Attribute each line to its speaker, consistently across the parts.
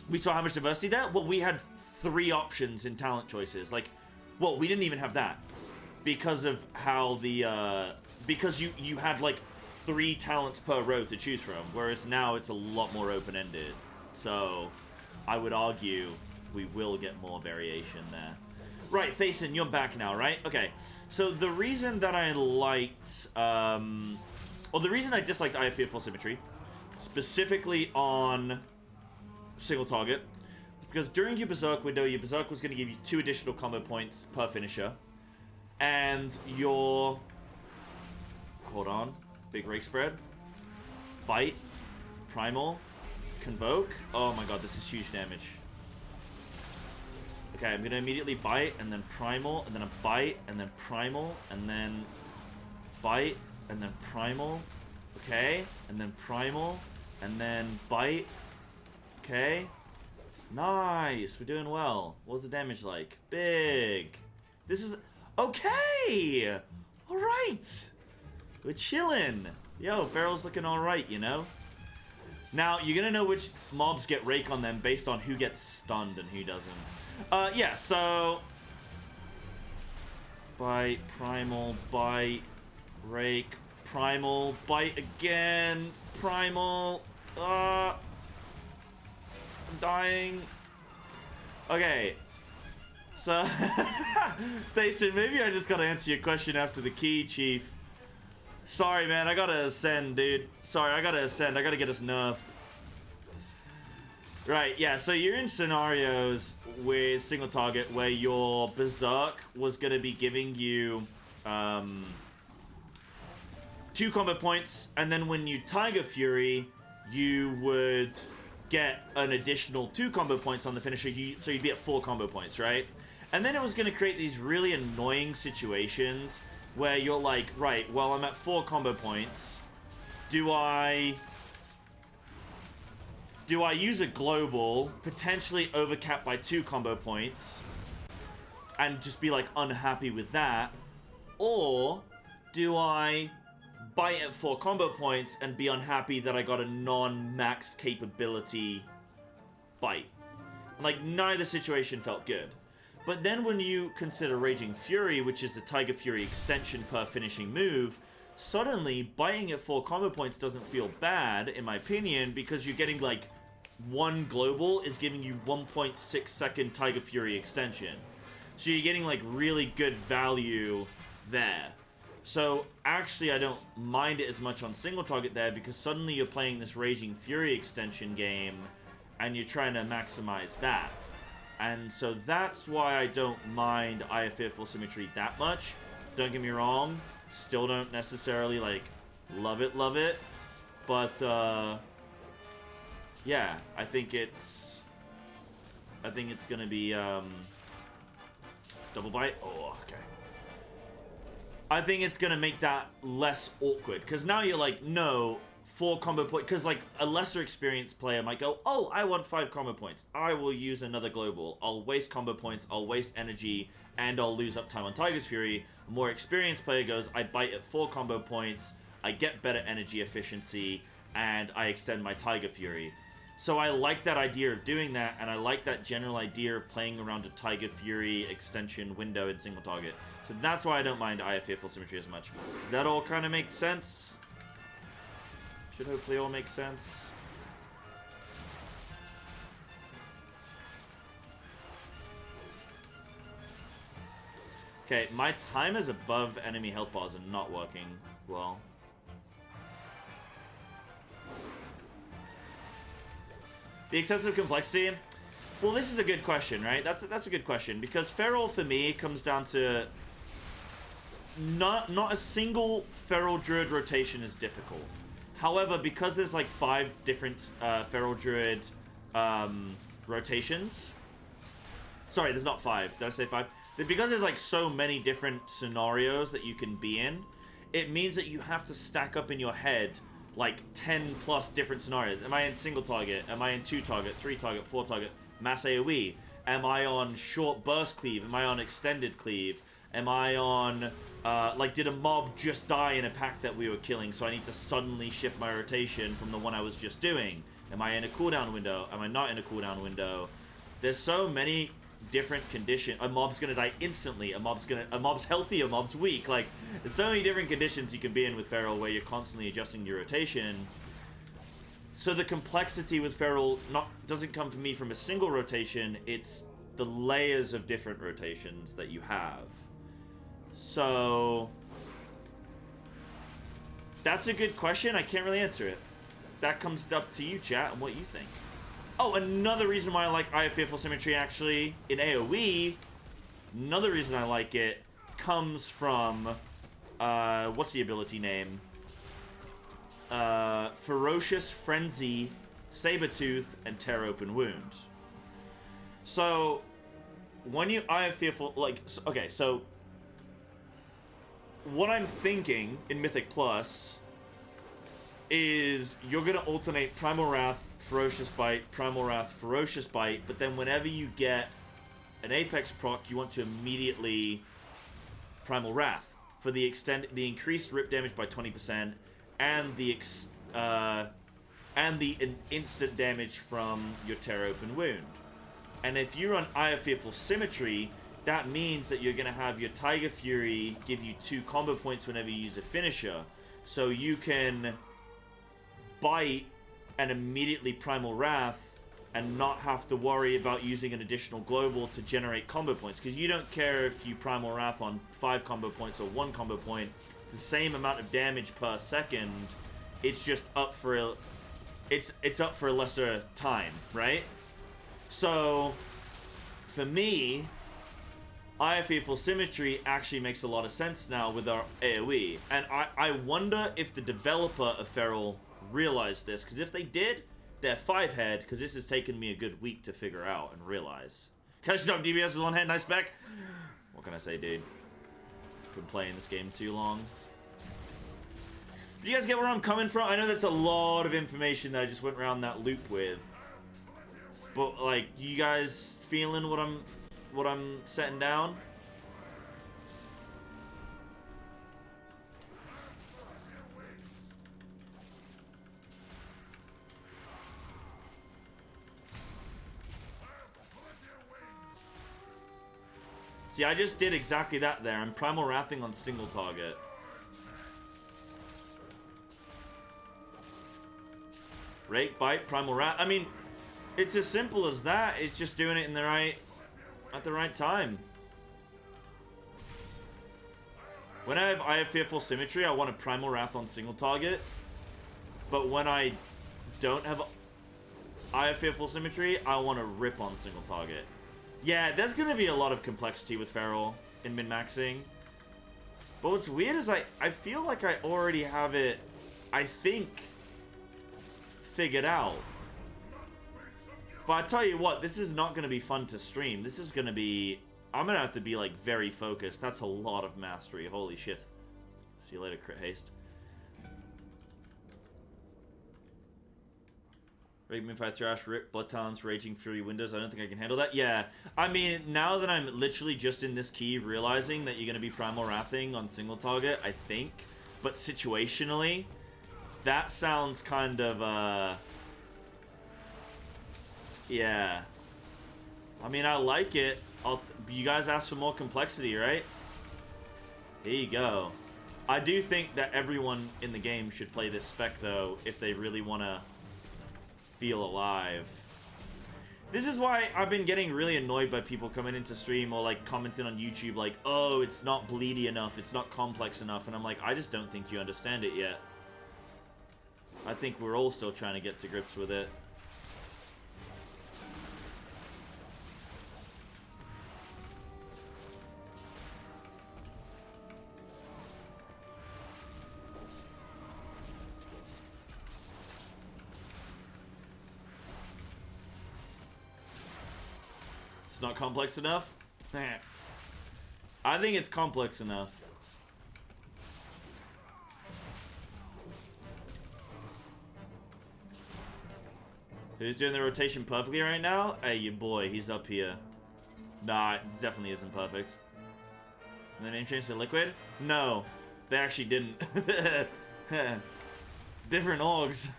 Speaker 1: we saw how much diversity there. Well, we had 3 options in talent choices. Like, well, we didn't even have that because of how the because you had like 3 talents per row to choose from, whereas now it's a lot more open-ended. So I would argue we will get more variation there. Right, Thason, you're back now, right? Okay, so the reason that I liked, well, the reason I disliked I Have Fearful Symmetry, specifically on single target, is because during your Berserk window, your Berserk was going to give you 2 additional combo points per finisher, and your, hold on, big rake spread, bite, primal, convoke. Oh my god, this is huge damage. Okay, I'm gonna immediately bite, and then primal, and then a bite, and then primal, and then bite, and then primal. Okay, and then primal, and then bite. Okay. Nice, we're doing well. What's the damage like? Big. This is... Okay! Alright! We're chilling. Yo, Feral's looking alright, you know? Now, you're gonna know which mobs get rake on them based on who gets stunned and who doesn't. Yeah, so... Bite, primal, bite, rake, primal, bite again, primal, I'm dying. Okay. So, Thason, maybe I just gotta answer your question after the key, Chief. Sorry, man, I gotta ascend, dude. Sorry, I gotta ascend. I gotta get us nerfed. Right, yeah, so you're in scenarios with single target where your Berserk was going to be giving you 2 combo points, and then when you Tiger Fury, you would get an additional 2 combo points on the finisher, so you'd be at 4 combo points, right? And then it was going to create these really annoying situations where you're like, right, well, I'm at 4 combo points. Do I use a global, potentially overcap by 2 combo points, and just be like unhappy with that? Or do I bite at 4 combo points and be unhappy that I got a non-max capability bite? Like, neither situation felt good. But then when you consider Raging Fury, which is the Tiger Fury extension per finishing move, suddenly biting at 4 combo points doesn't feel bad, in my opinion, because you're getting like 1 global is giving you 1.6 second Tiger Fury extension. So you're getting like really good value there. So actually I don't mind it as much on single target there, because suddenly you're playing this Raging Fury extension game and you're trying to maximize that. And so that's why I don't mind I Have Fearful Symmetry that much. Don't get me wrong, still don't necessarily like love it, but yeah, I think it's gonna be double bite. Oh, okay. I think it's gonna make that less awkward, because now you're like, no, 4 combo points, because like a lesser experienced player might go, oh, I want 5 combo points, I will use another global, I'll waste combo points, I'll waste energy, and I'll lose uptime on Tiger's Fury. A more experienced player goes, I bite at 4 combo points, I get better energy efficiency, and I extend my Tiger Fury. So I like that idea of doing that, and I like that general idea of playing around a Tiger Fury extension window in single target. So that's why I don't mind I Have Fearful Symmetry as much. Does that all kind of make sense? Should hopefully all make sense. Okay, my timers above enemy health bars are not working well. The excessive complexity? Well, this is a good question, right? That's a good question, because Feral for me comes down to not a single Feral Druid rotation is difficult. However, because there's like 5 different Feral Druid rotations. Sorry, there's not 5. Did I say 5? Because there's like so many different scenarios that you can be in, it means that you have to stack up in your head like 10 plus different scenarios. Am I in single target? Am I in 2 target, 3 target, 4 target, mass AoE? Am I on short burst cleave? Am I on extended cleave? Am I on, like, did a mob just die in a pack that we were killing, so I need to suddenly shift my rotation from the one I was just doing? Am I in a cooldown window? Am I not in a cooldown window? There's so many different conditions. A mob's gonna die instantly. A mob's healthy. A mob's weak. Like, there's so many different conditions you can be in with Feral where you're constantly adjusting your rotation. So the complexity with Feral doesn't come for me from a single rotation. It's the layers of different rotations that you have. So that's a good question. I can't really answer it. That comes up to you, chat, and what you think. Oh, another reason why I like Eye of Fearful Symmetry, actually, in AoE, another reason I like it comes from, what's the ability name? Ferocious Frenzy, Sabertooth, and Tear Open Wound. So, when you Eye of Fearful, like, okay, so, what I'm thinking in Mythic Plus is you're gonna alternate Primal Wrath, Ferocious Bite, Primal Wrath, Ferocious Bite, but then whenever you get an Apex proc, you want to immediately Primal Wrath for the increased rip damage by 20% and the instant damage from your Tear Open Wound. And if you run Eye of Fearful Symmetry, that means that you're gonna have your Tiger Fury give you 2 combo points whenever you use a finisher, so you can bite and immediately Primal Wrath and not have to worry about using an additional global to generate combo points, because you don't care if you Primal Wrath on 5 combo points or 1 combo point. It's the same amount of damage per second. It's just up for a lesser time, right? So for me, Eye of Fearful Symmetry actually makes a lot of sense now with our AoE, and I wonder if the developer of Feral realized this, because if they did, they're 5-head, because this has taken me a good week to figure out and realize. Catching up DBS with 1 hand, nice spec. What can I say, dude? Been playing this game too long. Do you guys get where I'm coming from? I know that's a lot of information that I just went around that loop with, but like, you guys feeling what I'm setting down? See, I just did exactly that there. I'm Primal Wrathing on single target. Rake, Bite, Primal Wrath. I mean, it's as simple as that. It's just doing it in at the right time. When I have Fearful Symmetry, I want a Primal Wrath on single target. But when I don't have Eye of Fearful Symmetry, I want to rip on single target. Yeah, there's going to be a lot of complexity with Feral in min-maxing. But what's weird is I feel like I already have it, I think, figured out. But I tell you what, this is not going to be fun to stream. This is going to be... I'm going to have to be, like, very focused. That's a lot of mastery. Holy shit. See you later, Crit Haste. Rage Moonfire Thrash, Rip, Blood Talons, Raging Fury, Windows. I don't think I can handle that. Yeah. I mean, now that I'm literally just in this key realizing that you're going to be Primal Wrathing on single target, I think. But situationally, that sounds kind of, yeah. I mean, I like it. You guys asked for more complexity, right? Here you go. I do think that everyone in the game should play this spec, though, if they really want to feel alive. This is why I've been getting really annoyed by people coming into stream or like commenting on YouTube like, oh, it's not bleedy enough, it's not complex enough, and I'm like, I just don't think you understand it yet. I think we're all still trying to get to grips with it. It's not complex enough? I think it's complex enough. Who's doing the rotation perfectly right now? Hey, your boy, he's up here. Nah, it definitely isn't perfect. And the name changed to Liquid? No, they actually didn't. Different orgs.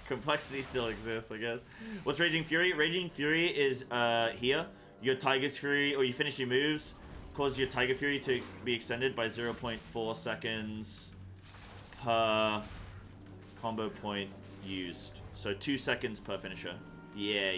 Speaker 1: Complexity still exists, I guess. What's Raging Fury? Raging Fury is here. Your Tiger's Fury, or you finish your moves, cause your Tiger Fury to be extended by 0.4 seconds per combo point used. So 2 seconds per finisher. Yeah.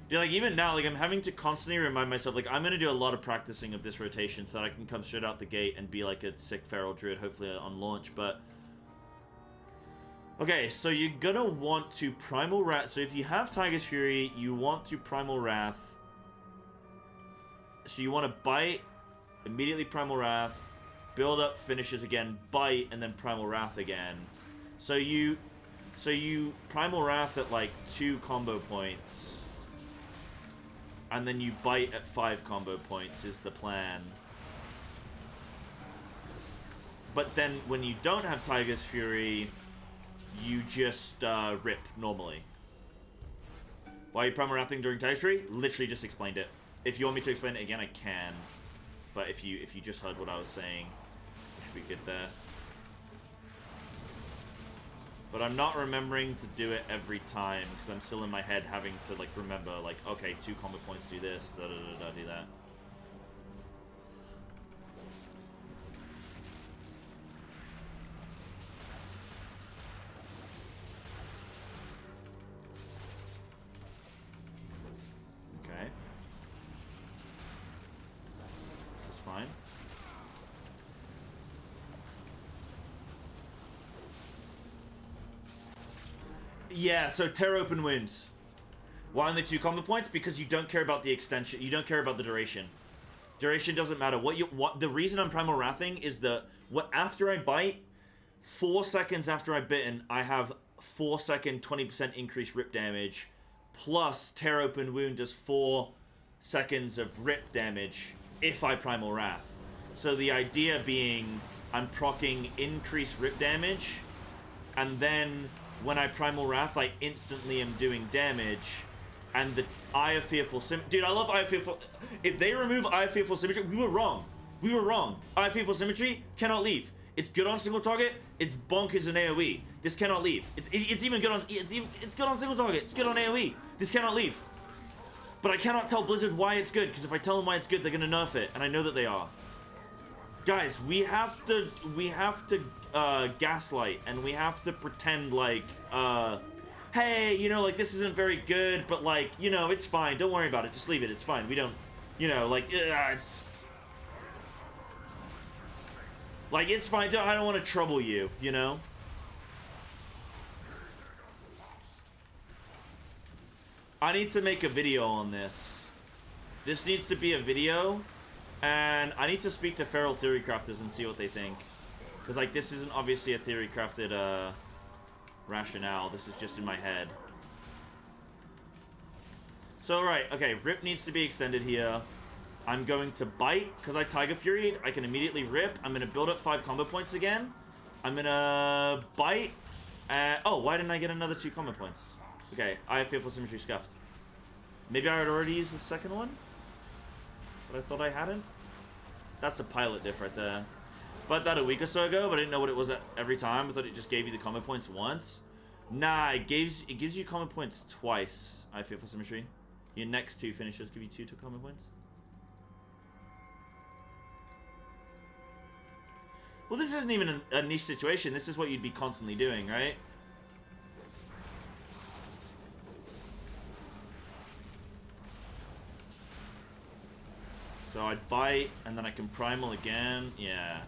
Speaker 1: Dude, like, even now, like, I'm having to constantly remind myself, like, I'm gonna do a lot of practicing of this rotation so that I can come straight out the gate and be, like, a sick Feral Druid, hopefully on launch, but... Okay, so you're gonna want to Primal Wrath. So if you have Tiger's Fury, you want to Primal Wrath. So you want to bite, immediately Primal Wrath, build up, finishes again, bite, and then Primal Wrath again. So you Primal Wrath at, like, 2 combo points... And then you bite at 5 combo points is the plan. But then when you don't have Tiger's Fury, you just rip normally. Why are you Primal Wrathing during Tiger's Fury? Literally just explained it. If you want me to explain it again, I can. But if you just heard what I was saying, you should be good there. But I'm not remembering to do it every time, because I'm still in my head having to, like, remember, like, okay, 2 combo points, do this, da-da-da-da, do that. Okay. This is fine. Yeah, so tear open wounds. Why only 2 combo points? Because you don't care about the extension. You don't care about the duration. Duration doesn't matter. What the reason I'm Primal Wrathing is after I bite, 4 seconds after I've bitten, I have 4 second 20% increased rip damage, plus tear open wound does 4 seconds of rip damage if I Primal Wrath. So the idea being I'm proccing increased rip damage, and then when I Primal Wrath, I instantly am doing damage. And the Eye of Fearful Symmetry... Dude, I love Eye of Fearful... If they remove Eye of Fearful Symmetry, we were wrong. We were wrong. Eye of Fearful Symmetry cannot leave. It's good on single target. It's bonkers in AoE. This cannot leave. It's even good on... It's good on single target. It's good on AoE. This cannot leave. But I cannot tell Blizzard why it's good, because if I tell them why it's good, they're gonna nerf it. And I know that they are. Guys, we have to gaslight, and we have to pretend like, hey, you know, like, this isn't very good, but, like, you know, it's fine. Don't worry about it. Just leave it. It's fine. We don't, you know, like, it's... Like, it's fine. I don't want to trouble you, you know? I need to make a video on this. This needs to be a video, and I need to speak to Feral Theory Crafters and see what they think. Because, like, this isn't obviously a theory crafted, rationale. This is just in my head. So, right, okay, Rip needs to be extended here. I'm going to bite, because I Tiger Fury'd. I can immediately rip. I'm going to build up 5 combo points again. I'm going to bite. Oh, why didn't I get another 2 combo points? Okay, I have Fearful Symmetry Scuffed. Maybe I had already used the second one? But I thought I hadn't? That's a pilot diff right there. But that a week or so ago, but I didn't know what it was at every time. I thought it just gave you the combo points once. Nah, it gives you combo points twice. I have Fearful Symmetry. Your next 2 finishes give you 2 combo points. Well, this isn't even a niche situation. This is what you'd be constantly doing, right? So I'd bite, and then I can primal again. Yeah.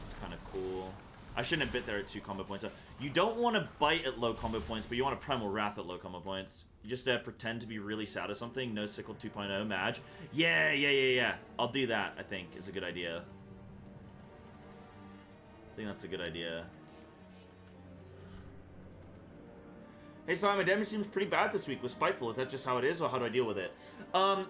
Speaker 1: It's kind of cool. I shouldn't have bit there at 2 combo points. You don't want to bite at low combo points, but you want to primal wrath at low combo points. You just pretend to be really sad or something. No sickle 2.0 Madge. Yeah. I'll do that, I think, is a good idea. I think that's a good idea. Hey, Simon, my damage seems pretty bad this week with Spiteful. Is that just how it is, or how do I deal with it?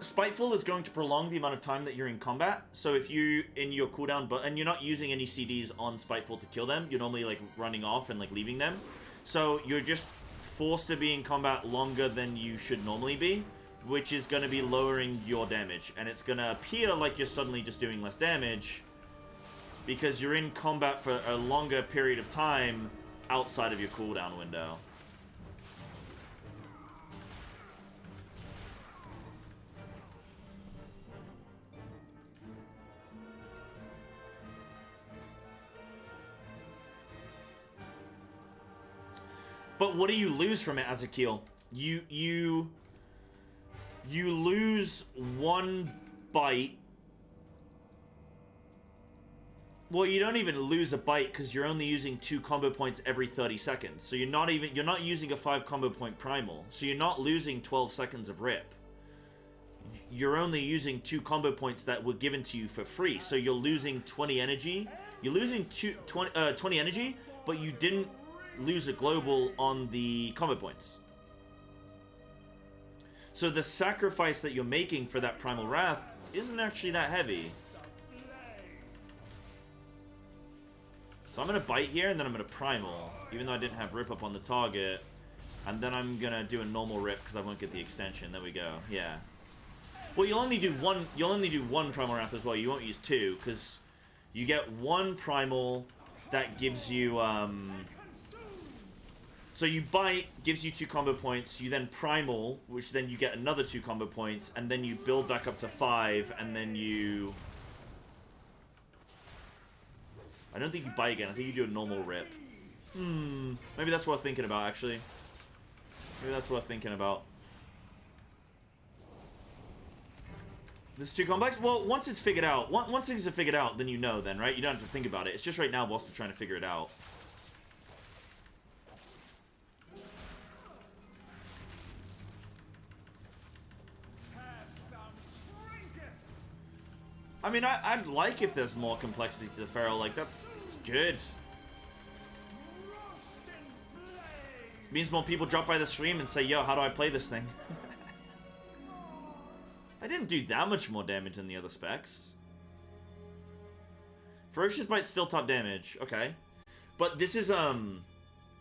Speaker 1: Spiteful is going to prolong the amount of time that you're in combat. So if you, in your cooldown, and you're not using any CDs on Spiteful to kill them, you're normally, like, running off and, like, leaving them. So you're just forced to be in combat longer than you should normally be, which is going to be lowering your damage. And it's going to appear like you're suddenly just doing less damage, because you're in combat for a longer period of time, outside of your cooldown window. But what do you lose from it, Azakeel? You lose one bite. Well, you don't even lose a bite because you're only using 2 combo points every 30 seconds. So you're not using a 5 combo point primal. So you're not losing 12 seconds of rip. You're only using 2 combo points that were given to you for free. So you're losing 20 energy. You're losing 20 energy, but you didn't lose a global on the combo points. So the sacrifice that you're making for that Primal Wrath isn't actually that heavy. So I'm going to bite here, and then I'm going to Primal, even though I didn't have Rip up on the target. And then I'm going to do a normal Rip, because I won't get the extension. There we go. Yeah. Well, you'll only do one Primal Wrath as well. You won't use 2, because you get 1 Primal that gives you... So you bite, gives you 2 combo points, you then primal, which then you get another 2 combo points, and then you build back up to 5, and then you... I don't think you bite again, I think you do a normal rip. Maybe that's worth thinking about, actually. Maybe that's worth thinking about. This is too complex? Well, once it's figured out, once things are figured out, then you know then, right? You don't have to think about it. It's just right now whilst we're trying to figure it out. I mean, I'd like if there's more complexity to the Feral. Like, that's good. Means more people drop by the stream and say, yo, how do I play this thing? I didn't do that much more damage than the other specs. Ferocious Bite's still top damage. Okay. But this is,